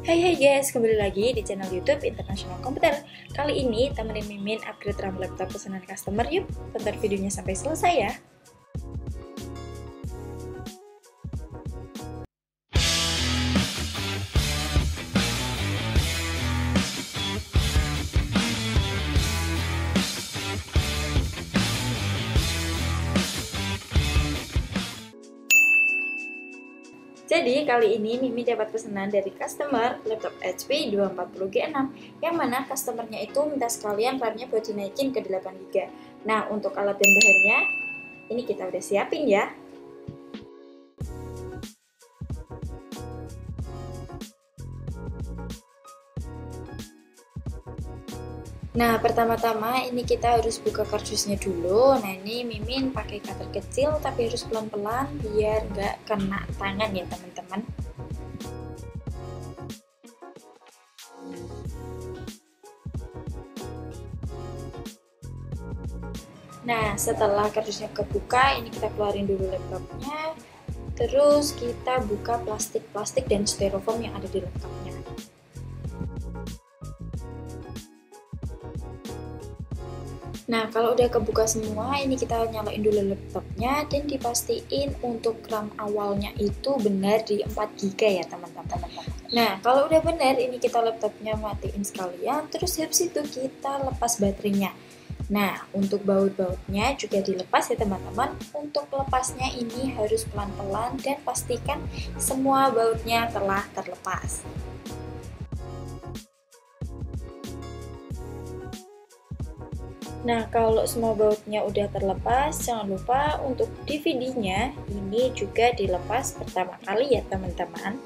Hai guys, kembali lagi di channel YouTube International Komputer. Kali ini temenin Mimin upgrade RAM laptop pesanan customer yuk. Tonton videonya sampai selesai ya. Jadi kali ini Mimi dapat pesanan dari customer laptop HP 240G6 yang mana customernya itu minta sekalian RAM-nya buat dinaikin ke 8GB. Nah, untuk alat dan bahannya ini kita udah siapin ya. Nah, pertama-tama ini kita harus buka kardusnya dulu. Nah, ini Mimin pakai cutter kecil tapi harus pelan-pelan biar nggak kena tangan ya teman-teman. Nah, setelah kardusnya kebuka, ini kita keluarin dulu laptopnya. Terus kita buka plastik dan styrofoam yang ada di laptopnya. Nah, kalau udah kebuka semua, ini kita nyalain dulu laptopnya dan dipastiin untuk RAM awalnya itu benar di 4GB ya teman-teman. Nah, kalau udah benar, ini kita laptopnya matiin sekalian, terus habis itu kita lepas baterainya. Nah, untuk baut-bautnya juga dilepas ya teman-teman. Untuk lepasnya ini harus pelan-pelan dan pastikan semua bautnya telah terlepas. Nah, kalau semua bautnya udah terlepas, jangan lupa untuk DVD-nya ini juga dilepas pertama kali ya teman-teman.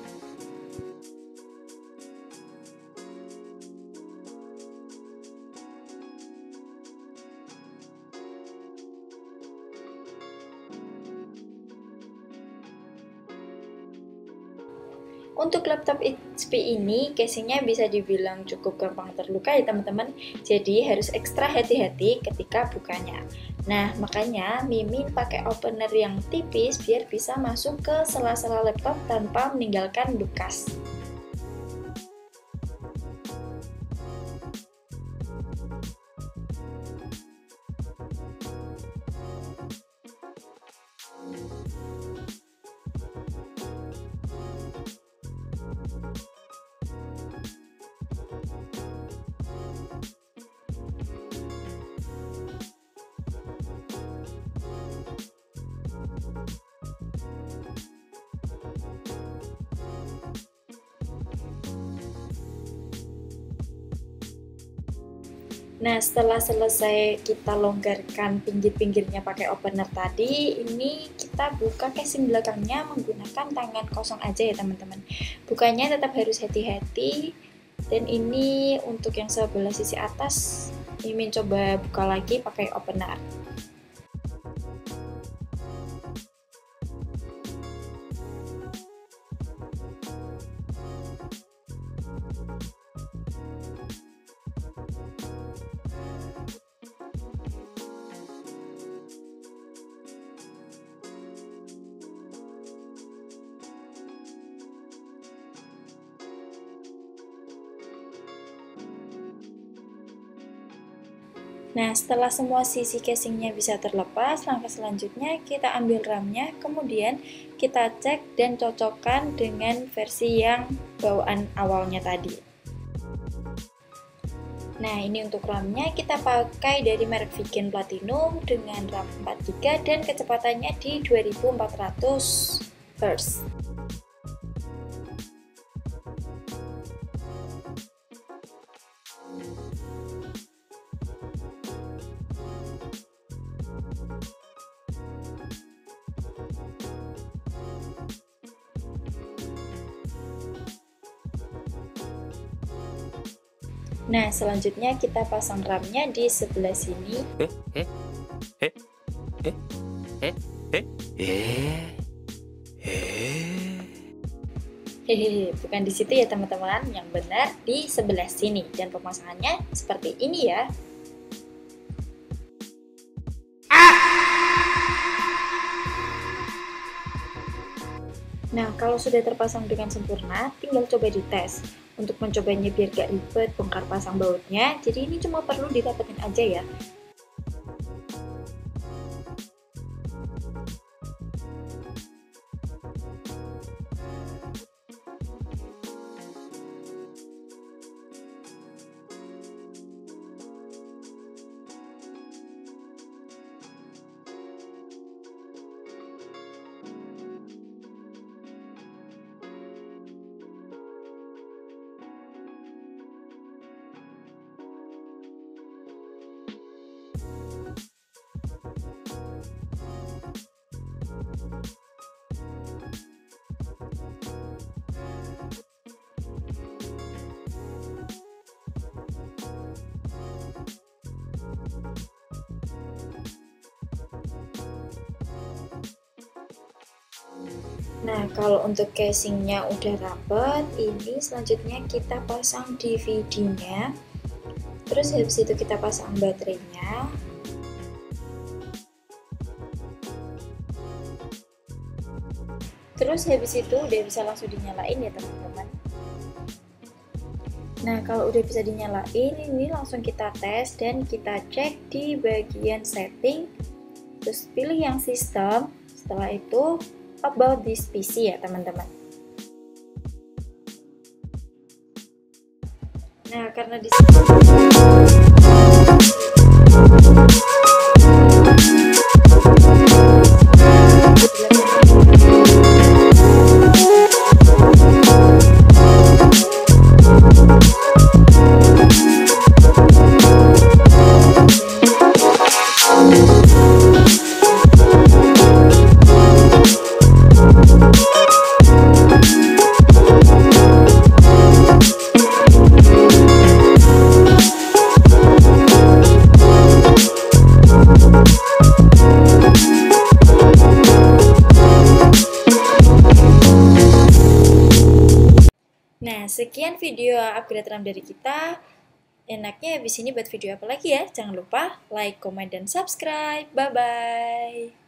Untuk laptop HP ini, casingnya bisa dibilang cukup gampang terluka ya teman-teman. Jadi harus ekstra hati-hati ketika bukanya. Nah, makanya Mimin pakai opener yang tipis biar bisa masuk ke sela-sela laptop tanpa meninggalkan bekas. Nah, setelah selesai kita longgarkan pinggir-pinggirnya pakai opener tadi, ini kita buka casing belakangnya menggunakan tangan kosong aja ya teman-teman. Bukanya tetap harus hati-hati. Dan ini untuk yang sebelah sisi atas, Mimin coba buka lagi pakai opener. Nah, setelah semua sisi casingnya bisa terlepas, langkah selanjutnya kita ambil RAM-nya, kemudian kita cek dan cocokkan dengan versi yang bawaan awalnya tadi. Nah, ini untuk RAM-nya kita pakai dari merek Vigen Platinum dengan RAM 4GB dan kecepatannya di 2400 Hz. Nah, selanjutnya kita pasang RAM-nya di sebelah sini. Hehehe, bukan di situ ya teman-teman, yang benar di sebelah sini. Dan pemasangannya seperti ini ya. Nah, kalau sudah terpasang dengan sempurna, tinggal coba dites. untuk mencobanya biar gak ribet bongkar pasang bautnya. Jadi ini cuma perlu dirapetin aja ya. Nah, kalau untuk casingnya udah rapet, ini selanjutnya kita pasang DVD-nya. Terus habis itu kita pasang baterainya. Terus habis itu udah bisa langsung dinyalain ya teman-teman. Nah, kalau udah bisa dinyalain, ini langsung kita tes dan kita cek di bagian setting. Terus pilih yang sistem. Setelah itu about this PC ya teman-teman. Nah, karena di Nah, sekian video upgrade RAM dari kita. Enaknya habis ini buat video apa lagi ya? Jangan lupa like, comment, dan subscribe. Bye-bye.